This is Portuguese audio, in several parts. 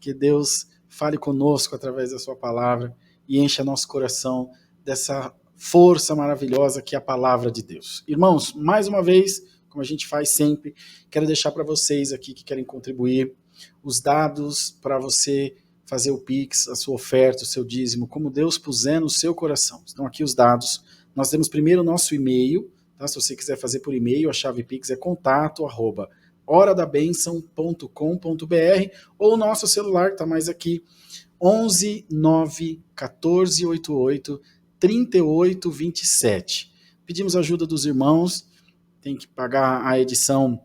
que Deus fale conosco através da sua palavra e encha nosso coração dessa força maravilhosa que é a palavra de Deus. Irmãos, mais uma vez, como a gente faz sempre, quero deixar para vocês aqui que querem contribuir os dados para você fazer o Pix, a sua oferta, o seu dízimo, como Deus puser no seu coração. Estão aqui os dados. Nós temos primeiro o nosso e-mail, tá? Se você quiser fazer por e-mail, a chave Pix é contato@horadabenção.com.br ou o nosso celular que está mais aqui, 11 9 14 88 38 27. Pedimos ajuda dos irmãos, tem que pagar a edição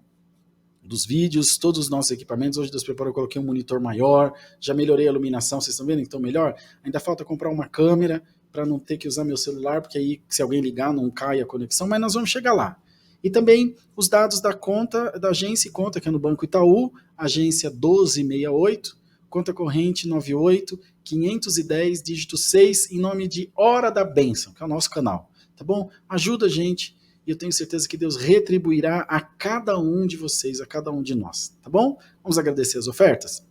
dos vídeos, todos os nossos equipamentos. Hoje Deus preparou, eu coloquei um monitor maior, já melhorei a iluminação, vocês estão vendo então melhor? Ainda falta comprar uma câmera para não ter que usar meu celular, porque aí se alguém ligar não cai a conexão, mas nós vamos chegar lá. E também os dados da conta, da agência e conta, que é no Banco Itaú, agência 1268, conta corrente 98 510, dígito 6, em nome de Hora da Bênção, que é o nosso canal, tá bom? Ajuda a gente, e eu tenho certeza que Deus retribuirá a cada um de vocês, a cada um de nós, tá bom? Vamos agradecer as ofertas?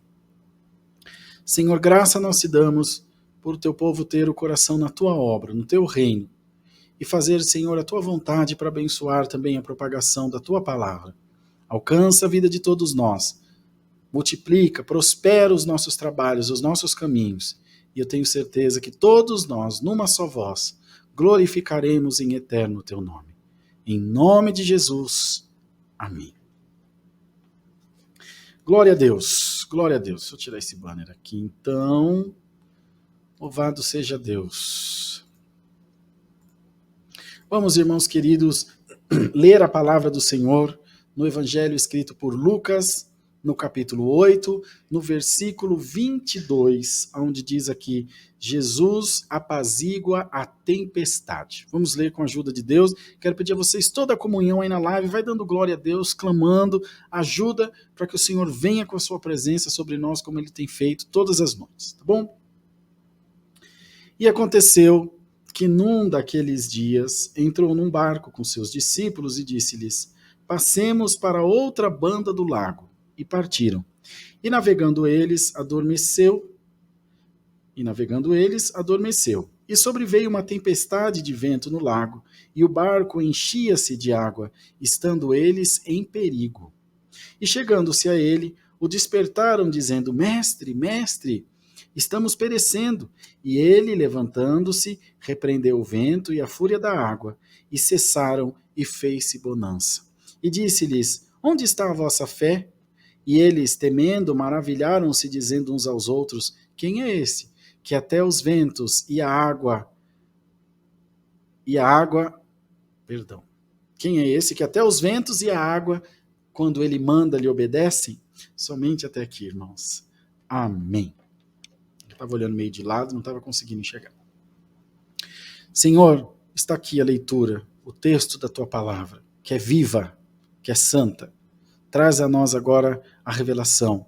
Senhor, graça nós te damos por o teu povo ter o coração na tua obra, no teu reino, e fazer, Senhor, a tua vontade para abençoar também a propagação da tua palavra. Alcança a vida de todos nós, multiplica, prospera os nossos trabalhos, os nossos caminhos, e eu tenho certeza que todos nós, numa só voz, glorificaremos em eterno o teu nome. Em nome de Jesus. Amém. Glória a Deus. Glória a Deus. Deixa eu tirar esse banner aqui, então. Louvado seja Deus. Vamos, irmãos queridos, ler a palavra do Senhor no Evangelho escrito por Lucas, no capítulo 8, no versículo 22, onde diz aqui, Jesus apazigua a tempestade. Vamos ler com a ajuda de Deus. Quero pedir a vocês toda a comunhão aí na live, vai dando glória a Deus, clamando, ajuda para que o Senhor venha com a sua presença sobre nós, como Ele tem feito todas as noites, tá bom? E aconteceu que num daqueles dias entrou num barco com seus discípulos e disse-lhes, passemos para outra banda do lago. E partiram. E navegando eles, adormeceu. E sobreveio uma tempestade de vento no lago, e o barco enchia-se de água, estando eles em perigo. E chegando-se a ele, o despertaram, dizendo, Mestre, Mestre, estamos perecendo. E ele, levantando-se, repreendeu o vento e a fúria da água, e cessaram, e fez-se bonança. E disse-lhes, onde está a vossa fé? E eles, temendo, maravilharam-se, dizendo uns aos outros, quem é esse? Que até os ventos e a água... Quem é esse? Que até os ventos e a água, quando ele manda, lhe obedecem? Somente até aqui, irmãos. Amém. Eu estava olhando meio de lado, não estava conseguindo enxergar. Senhor, está aqui a leitura, o texto da tua palavra, que é viva, que é santa. Traz a nós agora a revelação.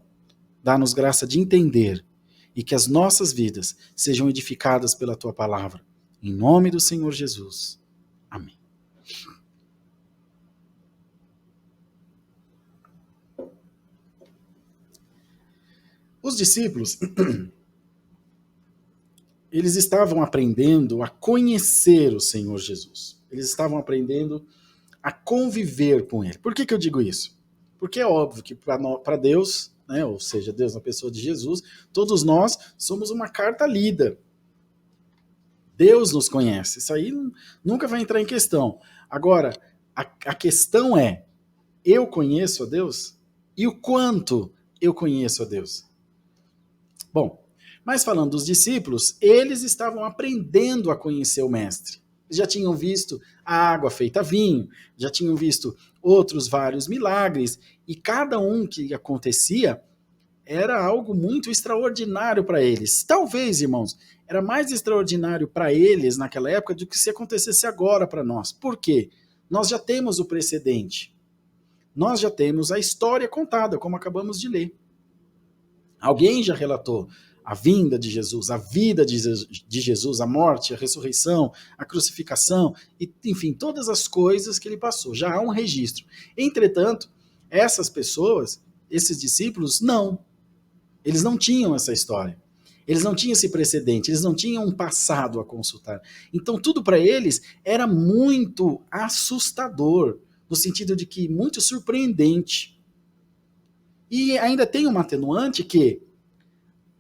Dá-nos graça de entender e que as nossas vidas sejam edificadas pela tua palavra. Em nome do Senhor Jesus. Amém. Os discípulos, eles estavam aprendendo a conhecer o Senhor Jesus. Eles estavam aprendendo a conviver com Ele. Por que eu digo isso? Porque é óbvio que para Deus, né, ou seja, Deus na pessoa de Jesus, todos nós somos uma carta lida. Deus nos conhece. Isso aí nunca vai entrar em questão. Agora, a questão é, eu conheço a Deus? E o quanto eu conheço a Deus? Bom, mas falando dos discípulos, eles estavam aprendendo a conhecer o Mestre. Eles já tinham visto a água feita vinho, já tinham visto outros vários milagres, e cada um que acontecia era algo muito extraordinário para eles. Talvez, irmãos, era mais extraordinário para eles naquela época do que se acontecesse agora para nós. Por quê? Nós já temos o precedente. Nós já temos a história contada, como acabamos de ler. Alguém já relatou a vinda de Jesus, a vida de Jesus, a morte, a ressurreição, a crucificação, e, enfim, todas as coisas que ele passou. Já há um registro. Entretanto, essas pessoas, esses discípulos, não. Eles não tinham essa história. Eles não tinham esse precedente, eles não tinham um passado a consultar. Então tudo para eles era muito assustador, no sentido de que muito surpreendente. E ainda tem uma atenuante que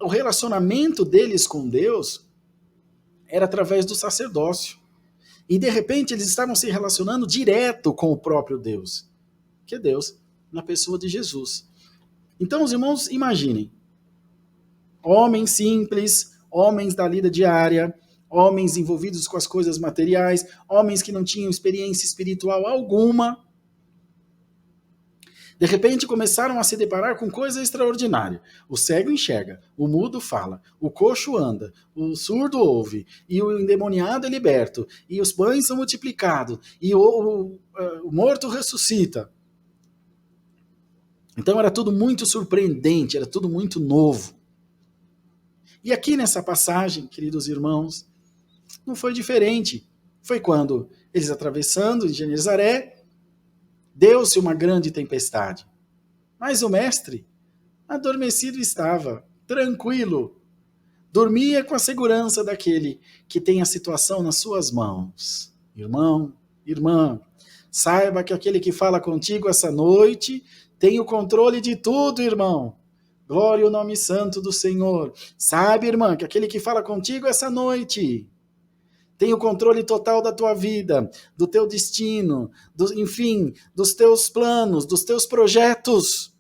o relacionamento deles com Deus era através do sacerdócio. E de repente eles estavam se relacionando direto com o próprio Deus, que é Deus, na pessoa de Jesus. Então os irmãos imaginem, homens simples, homens da lida diária, homens envolvidos com as coisas materiais, homens que não tinham experiência espiritual alguma, de repente começaram a se deparar com coisa extraordinária. O cego enxerga, o mudo fala, o coxo anda, o surdo ouve, e o endemoniado é liberto, e os pães são multiplicados, e o morto ressuscita. Então era tudo muito surpreendente, era tudo muito novo. E aqui nessa passagem, queridos irmãos, não foi diferente. Foi quando eles atravessando em Genezaré, deu-se uma grande tempestade. Mas o mestre adormecido estava, tranquilo. Dormia com a segurança daquele que tem a situação nas suas mãos. Irmão, irmã, saiba que aquele que fala contigo essa noite tem o controle de tudo, irmão. Glória ao nome santo do Senhor. Sabe, irmã, que aquele que fala contigo essa noite tem o controle total da tua vida, do teu destino, enfim, dos teus planos, dos teus projetos.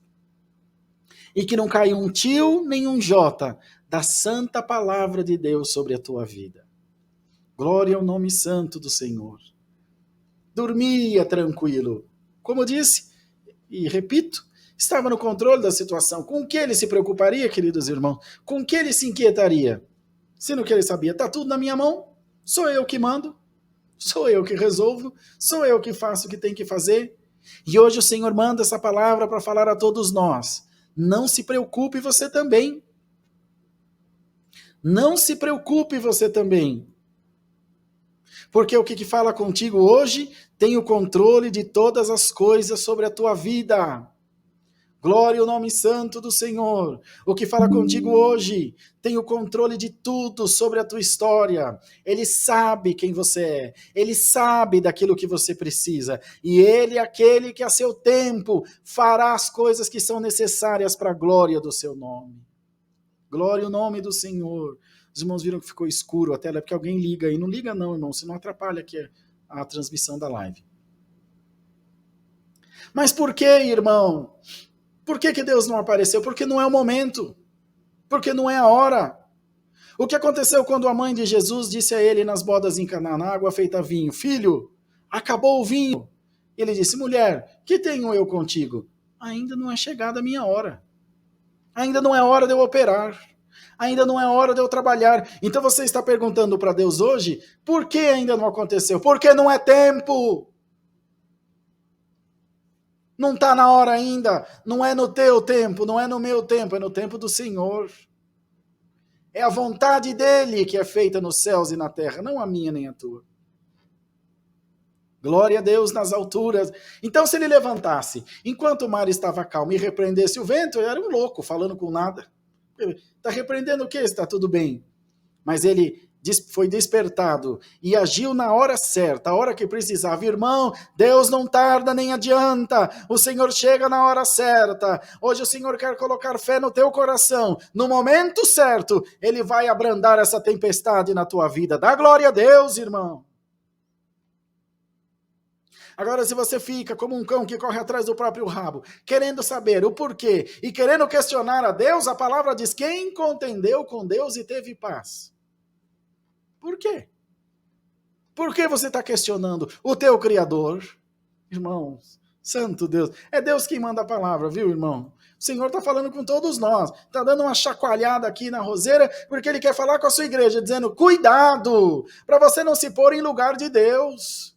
E que não cai um tio nem um jota da santa palavra de Deus sobre a tua vida. Glória ao nome santo do Senhor. Dormia tranquilo. Como eu disse, e repito, estava no controle da situação. Com o que ele se preocuparia, queridos irmãos? Com o que ele se inquietaria? Sendo que ele sabia, está tudo na minha mão, sou eu que mando, sou eu que resolvo, sou eu que faço o que tem que fazer. E hoje o Senhor manda essa palavra para falar a todos nós. Não se preocupe você também. Não se preocupe você também. Porque o que fala contigo hoje tem o controle de todas as coisas sobre a tua vida. Glória ao nome santo do Senhor. O que fala contigo hoje tem o controle de tudo sobre a tua história. Ele sabe quem você é. Ele sabe daquilo que você precisa. E Ele é aquele que a seu tempo fará as coisas que são necessárias para a glória do seu nome. Glória ao nome do Senhor. Os irmãos viram que ficou escuro a tela, porque alguém liga aí. Não liga não, irmão, senão atrapalha aqui a transmissão da live. Mas por que, irmão? Por que Deus não apareceu? Porque não é o momento. Porque não é a hora. O que aconteceu quando a mãe de Jesus disse a ele nas bodas em Caná, na água feita vinho, filho, acabou o vinho. Ele disse, mulher, que tenho eu contigo? Ainda não é chegada a minha hora. Ainda não é hora de eu operar. Ainda não é hora de eu trabalhar. Então você está perguntando para Deus hoje, por que ainda não aconteceu? Porque não é tempo. Não está na hora ainda, não é no teu tempo, não é no meu tempo, é no tempo do Senhor. É a vontade dele que é feita nos céus e na terra, não a minha nem a tua. Glória a Deus nas alturas. Então se ele levantasse, enquanto o mar estava calmo e repreendesse o vento, ele era um louco, falando com nada. Está repreendendo o quê? Está tudo bem. Mas ele foi despertado e agiu na hora certa, a hora que precisava. Irmão, Deus não tarda nem adianta, o Senhor chega na hora certa. Hoje o Senhor quer colocar fé no teu coração, no momento certo, Ele vai abrandar essa tempestade na tua vida. Dá glória a Deus, irmão. Agora, se você fica como um cão que corre atrás do próprio rabo, querendo saber o porquê e querendo questionar a Deus, a palavra diz, quem contendeu com Deus e teve paz? Por quê? Por que você está questionando o teu Criador? Irmãos, santo Deus, é Deus quem manda a palavra, viu, irmão? O Senhor está falando com todos nós, está dando uma chacoalhada aqui na roseira, porque Ele quer falar com a sua igreja, dizendo, cuidado, para você não se pôr em lugar de Deus.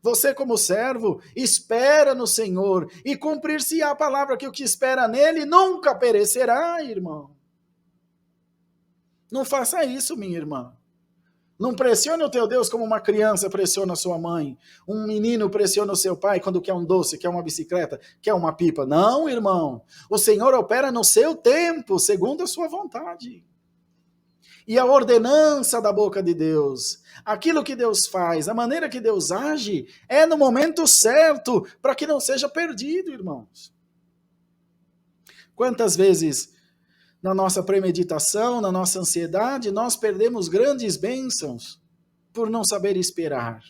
Você como servo, espera no Senhor, e cumprir-se a palavra que o que espera nele nunca perecerá, irmão. Não faça isso, minha irmã. Não pressione o teu Deus como uma criança pressiona a sua mãe. Um menino pressiona o seu pai quando quer um doce, quer uma bicicleta, quer uma pipa. Não, irmão. O Senhor opera no seu tempo, segundo a sua vontade. E a ordenança da boca de Deus, aquilo que Deus faz, a maneira que Deus age, é no momento certo, para que não seja perdido, irmãos. Quantas vezes na nossa premeditação, na nossa ansiedade, nós perdemos grandes bênçãos por não saber esperar.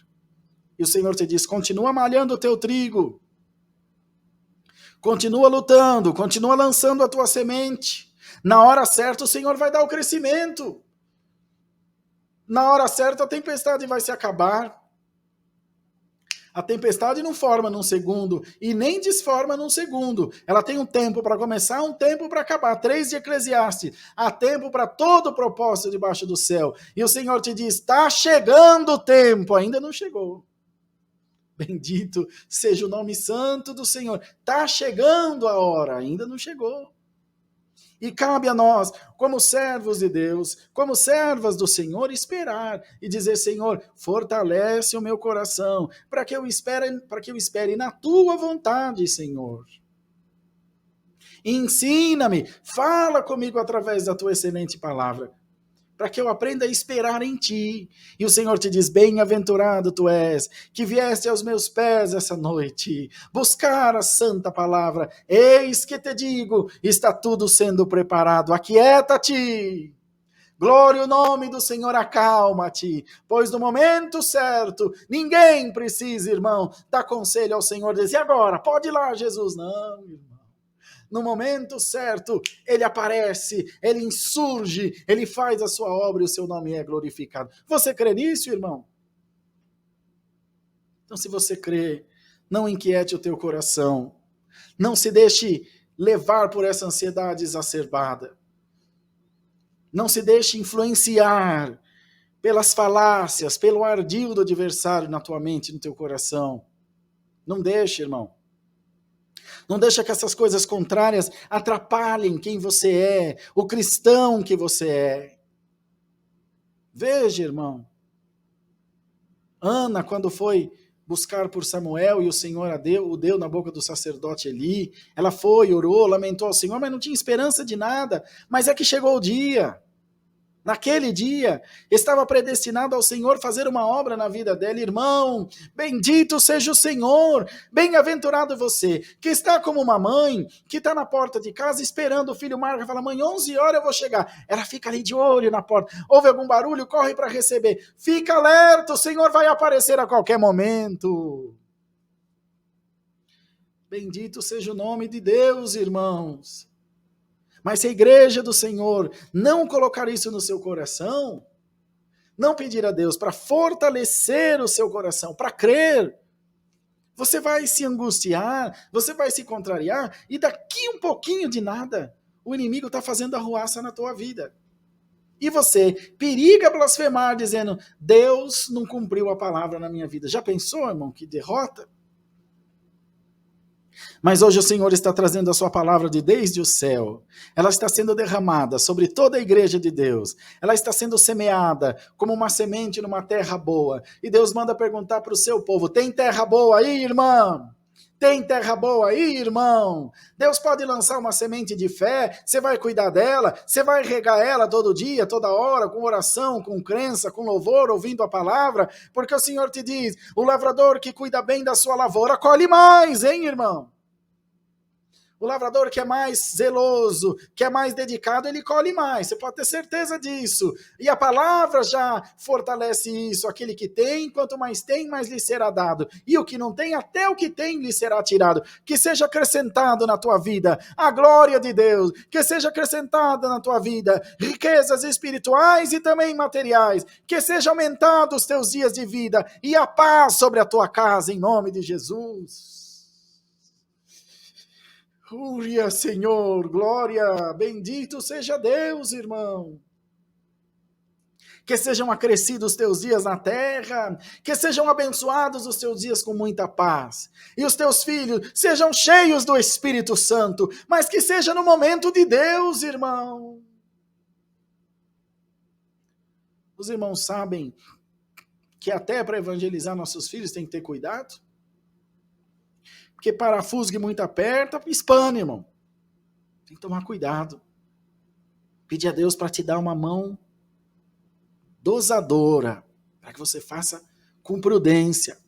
E o Senhor te diz, continua malhando o teu trigo, continua lutando, continua lançando a tua semente. Na hora certa o Senhor vai dar o crescimento. Na hora certa a tempestade vai se acabar. A tempestade não forma num segundo e nem desforma num segundo. Ela tem um tempo para começar, um tempo para acabar. 3 de Eclesiastes. Há tempo para todo o propósito debaixo do céu. E o Senhor te diz, está chegando o tempo. Ainda não chegou. Bendito seja o nome santo do Senhor. Está chegando a hora. Ainda não chegou. E cabe a nós, como servos de Deus, como servas do Senhor, esperar e dizer, Senhor, fortalece o meu coração, para que eu espere na tua vontade, Senhor. Ensina-me, fala comigo através da tua excelente palavra, para que eu aprenda a esperar em ti. E o Senhor te diz, bem-aventurado tu és, que vieste aos meus pés essa noite, buscar a santa palavra. Eis que te digo, está tudo sendo preparado. Aquieta-te. Glória ao nome do Senhor, acalma-te, pois no momento certo, ninguém precisa, irmão, dar conselho ao Senhor, dizer, agora, pode ir lá, Jesus. Não, irmão. No momento certo, ele aparece, ele insurge, ele faz a sua obra e o seu nome é glorificado. Você crê nisso, irmão? Então, se você crê, não inquiete o teu coração. Não se deixe levar por essa ansiedade exacerbada. Não se deixe influenciar pelas falácias, pelo ardil do adversário na tua mente, no teu coração. Não deixe, irmão. Não deixa que essas coisas contrárias atrapalhem quem você é, o cristão que você é. Veja, irmão. Ana, quando foi buscar por Samuel e o Senhor o deu na boca do sacerdote Eli, ela foi, orou, lamentou ao Senhor, mas não tinha esperança de nada. Mas é que chegou o dia. Naquele dia, estava predestinado ao Senhor fazer uma obra na vida dela. Irmão, bendito seja o Senhor, bem-aventurado você, que está como uma mãe, que está na porta de casa esperando o filho marca, fala, mãe, 11 horas eu vou chegar. Ela fica ali de olho na porta, ouve algum barulho, corre para receber. Fica alerta, o Senhor vai aparecer a qualquer momento. Bendito seja o nome de Deus, irmãos. Mas se a igreja do Senhor não colocar isso no seu coração, não pedir a Deus para fortalecer o seu coração, para crer, você vai se angustiar, você vai se contrariar, e daqui um pouquinho de nada, o inimigo está fazendo arruaça na tua vida. E você periga blasfemar, dizendo, Deus não cumpriu a palavra na minha vida. Já pensou, irmão, que derrota? Mas hoje o Senhor está trazendo a sua palavra de desde o céu. Ela está sendo derramada sobre toda a igreja de Deus. Ela está sendo semeada como uma semente numa terra boa. E Deus manda perguntar para o seu povo, tem terra boa aí, irmão? Tem terra boa aí, irmão? Deus pode lançar uma semente de fé, você vai cuidar dela, você vai regar ela todo dia, toda hora, com oração, com crença, com louvor, ouvindo a palavra, porque o Senhor te diz, o lavrador que cuida bem da sua lavoura, colhe mais, hein, irmão? O lavrador que é mais zeloso, que é mais dedicado, ele colhe mais, você pode ter certeza disso. E a palavra já fortalece isso. Aquele que tem, quanto mais tem, mais lhe será dado. E o que não tem, até o que tem lhe será tirado. Que seja acrescentado na tua vida a glória de Deus, que seja acrescentada na tua vida riquezas espirituais e também materiais, que seja aumentado os teus dias de vida e a paz sobre a tua casa, em nome de Jesus. Glória, Senhor, glória, bendito seja Deus, irmão. Que sejam acrescidos os teus dias na terra, que sejam abençoados os teus dias com muita paz. E os teus filhos sejam cheios do Espírito Santo, mas que seja no momento de Deus, irmão. Os irmãos sabem que até para evangelizar nossos filhos tem que ter cuidado? Porque parafuso que muito aperta, espana, irmão. Tem que tomar cuidado. Pedir a Deus para te dar uma mão dosadora, para que você faça com prudência.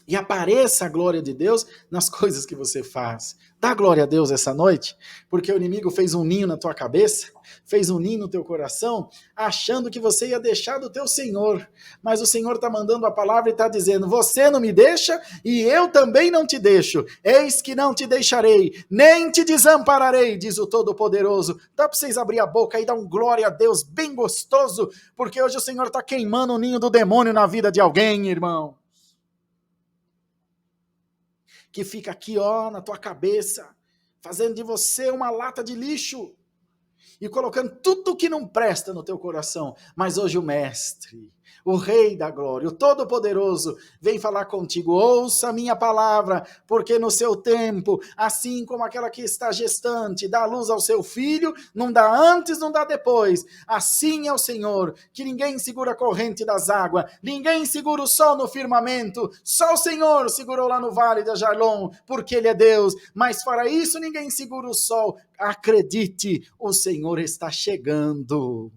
E apareça a glória de Deus nas coisas que você faz. Dá glória a Deus essa noite, porque o inimigo fez um ninho na tua cabeça, fez um ninho no teu coração, achando que você ia deixar do teu Senhor. Mas o Senhor está mandando a palavra e está dizendo, você não me deixa e eu também não te deixo. Eis que não te deixarei, nem te desampararei, diz o Todo-Poderoso. Dá para vocês abrir a boca e dar um glória a Deus bem gostoso, porque hoje o Senhor está queimando o ninho do demônio na vida de alguém, irmão. Que fica aqui, ó, na tua cabeça, fazendo de você uma lata de lixo e colocando tudo que não presta no teu coração. Mas hoje o Mestre, o Rei da Glória, o Todo-Poderoso, vem falar contigo. Ouça a minha palavra, porque no seu tempo, assim como aquela que está gestante, dá luz ao seu filho, não dá antes, não dá depois. Assim é o Senhor, que ninguém segura a corrente das águas, ninguém segura o sol no firmamento, só o Senhor segurou lá no vale da Jalom, porque Ele é Deus, mas para isso ninguém segura o sol. Acredite, o Senhor está chegando.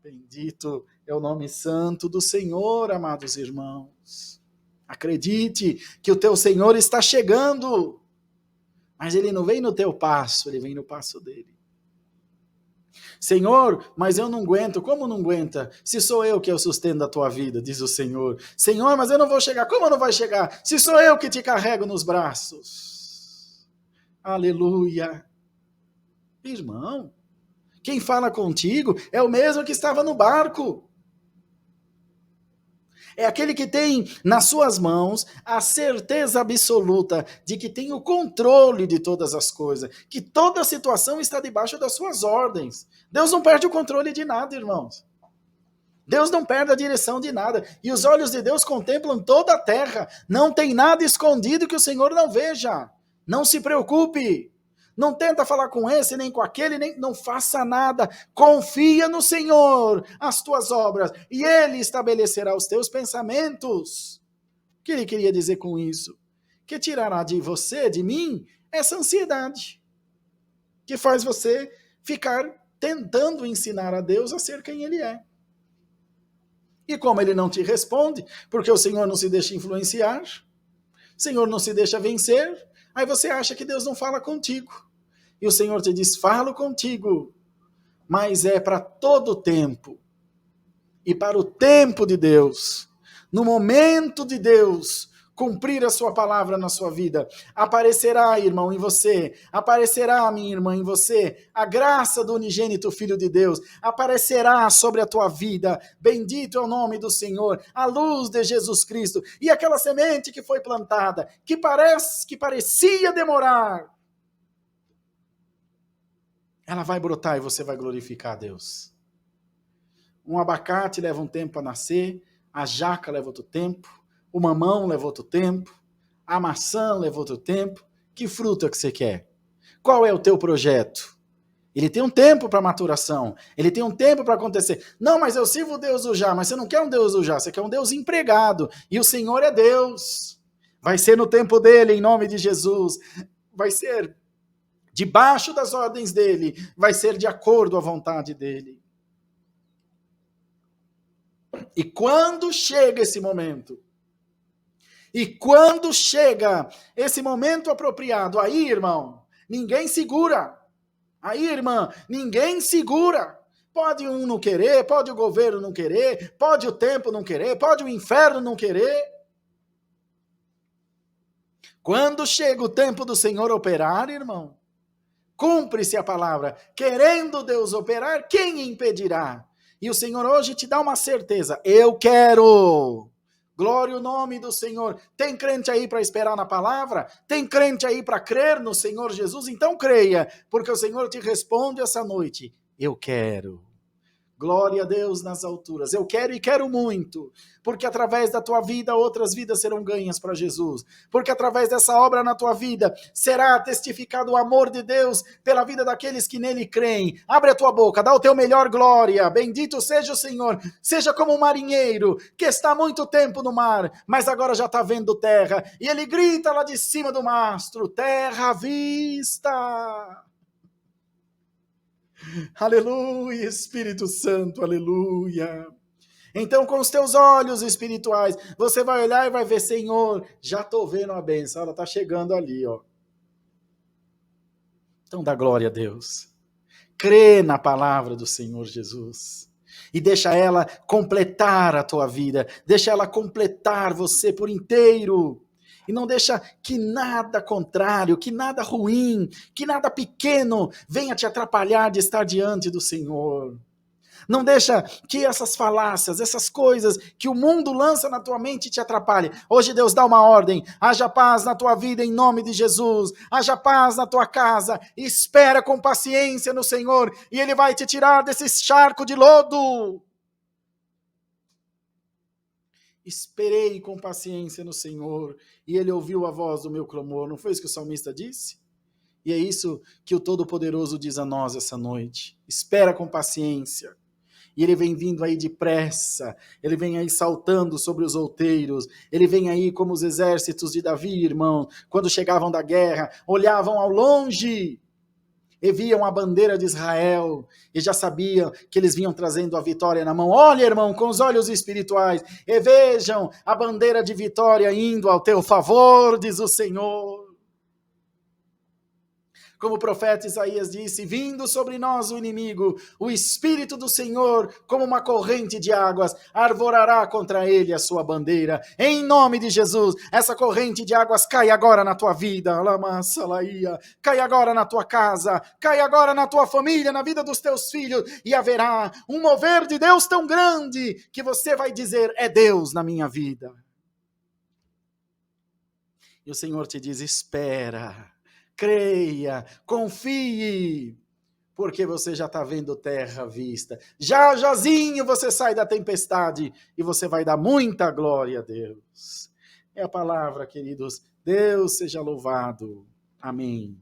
Bendito é o nome santo do Senhor, amados irmãos. Acredite que o teu Senhor está chegando, mas Ele não vem no teu passo, Ele vem no passo dEle. Senhor, mas eu não aguento. Como não aguenta? Se sou eu que é o sustento da tua vida, diz o Senhor. Senhor, mas eu não vou chegar. Como não vai chegar? Se sou eu que te carrego nos braços. Aleluia. Irmão, quem fala contigo é o mesmo que estava no barco. É aquele que tem nas suas mãos a certeza absoluta de que tem o controle de todas as coisas, que toda a situação está debaixo das suas ordens. Deus não perde o controle de nada, irmãos. Deus não perde a direção de nada. E os olhos de Deus contemplam toda a terra. Não tem nada escondido que o Senhor não veja. Não se preocupe. Não tenta falar com esse, nem com aquele, nem não faça nada. Confia no Senhor, as tuas obras, e Ele estabelecerá os teus pensamentos. O que Ele queria dizer com isso? Que tirará de você, de mim, essa ansiedade, que faz você ficar tentando ensinar a Deus a ser quem Ele é. E como Ele não te responde, porque o Senhor não se deixa influenciar, o Senhor não se deixa vencer, aí você acha que Deus não fala contigo. E o Senhor te diz, falo contigo, mas é para todo o tempo. E para o tempo de Deus, no momento de Deus, cumprir a sua palavra na sua vida, aparecerá, irmão, em você, aparecerá, minha irmã, em você, a graça do unigênito Filho de Deus, aparecerá sobre a tua vida, bendito é o nome do Senhor, a luz de Jesus Cristo, e aquela semente que foi plantada, que parecia demorar, ela vai brotar e você vai glorificar a Deus. Um abacate leva um tempo para nascer, a jaca leva outro tempo, o mamão leva outro tempo, a maçã leva outro tempo. Que fruta que você quer? Qual é o teu projeto? Ele tem um tempo para maturação, ele tem um tempo para acontecer. Não, mas eu sirvo o Deus do já, mas você não quer um Deus do já, você quer um Deus empregado, e o Senhor é Deus. Vai ser no tempo dele, em nome de Jesus. Vai ser debaixo das ordens dele, vai ser de acordo à vontade dele. E quando chega esse momento, apropriado, aí, irmão, ninguém segura. Aí, irmã, ninguém segura. Pode um não querer, pode o governo não querer, pode o tempo não querer, pode o inferno não querer. Quando chega o tempo do Senhor operar, irmão, cumpre-se a palavra. Querendo Deus operar, quem impedirá? E o Senhor hoje te dá uma certeza. Eu quero. Glória ao nome do Senhor. Tem crente aí para esperar na palavra? Tem crente aí para crer no Senhor Jesus? Então creia, porque o Senhor te responde essa noite. Eu quero. Glória a Deus nas alturas. Eu quero e quero muito, porque através da tua vida outras vidas serão ganhas para Jesus. Porque através dessa obra na tua vida será testificado o amor de Deus pela vida daqueles que nele creem. Abre a tua boca, dá o teu melhor glória. Bendito seja o Senhor. Seja como um marinheiro que está há muito tempo no mar, mas agora já está vendo terra. E ele grita lá de cima do mastro: terra à vista. Aleluia, Espírito Santo, aleluia. Então, com os teus olhos espirituais, você vai olhar e vai ver: Senhor, já estou vendo a bênção, ela está chegando ali, ó. Então, dá glória a Deus. Crê na palavra do Senhor Jesus. E deixa ela completar a tua vida. Deixa ela completar você por inteiro. E não deixa que nada contrário, que nada ruim, que nada pequeno venha te atrapalhar de estar diante do Senhor. Não deixa que essas falácias, essas coisas que o mundo lança na tua mente te atrapalhem. Hoje Deus dá uma ordem: haja paz na tua vida em nome de Jesus. Haja paz na tua casa. Espera com paciência no Senhor e Ele vai te tirar desse charco de lodo. Esperei com paciência no Senhor e Ele ouviu a voz do meu clamor. Não foi isso que o salmista disse? E é isso que o Todo-Poderoso diz a nós essa noite. Espera com paciência. E ele vem vindo aí depressa, ele vem aí saltando sobre os outeiros, ele vem aí como os exércitos de Davi, irmão, quando chegavam da guerra, olhavam ao longe e viam a bandeira de Israel, e já sabiam que eles vinham trazendo a vitória na mão. Olha, irmão, com os olhos espirituais, e vejam a bandeira de vitória indo ao teu favor, diz o Senhor. Como o profeta Isaías disse: vindo sobre nós o inimigo, o Espírito do Senhor, como uma corrente de águas, arvorará contra ele a sua bandeira. Em nome de Jesus, essa corrente de águas cai agora na tua vida, cai agora na tua casa, cai agora na tua família, na vida dos teus filhos, e haverá um mover de Deus tão grande, que você vai dizer: é Deus na minha vida. E o Senhor te diz: espera. Creia, confie, porque você já está vendo terra à vista. Jazinho você sai da tempestade e você vai dar muita glória a Deus. É a palavra, queridos. Deus seja louvado. Amém.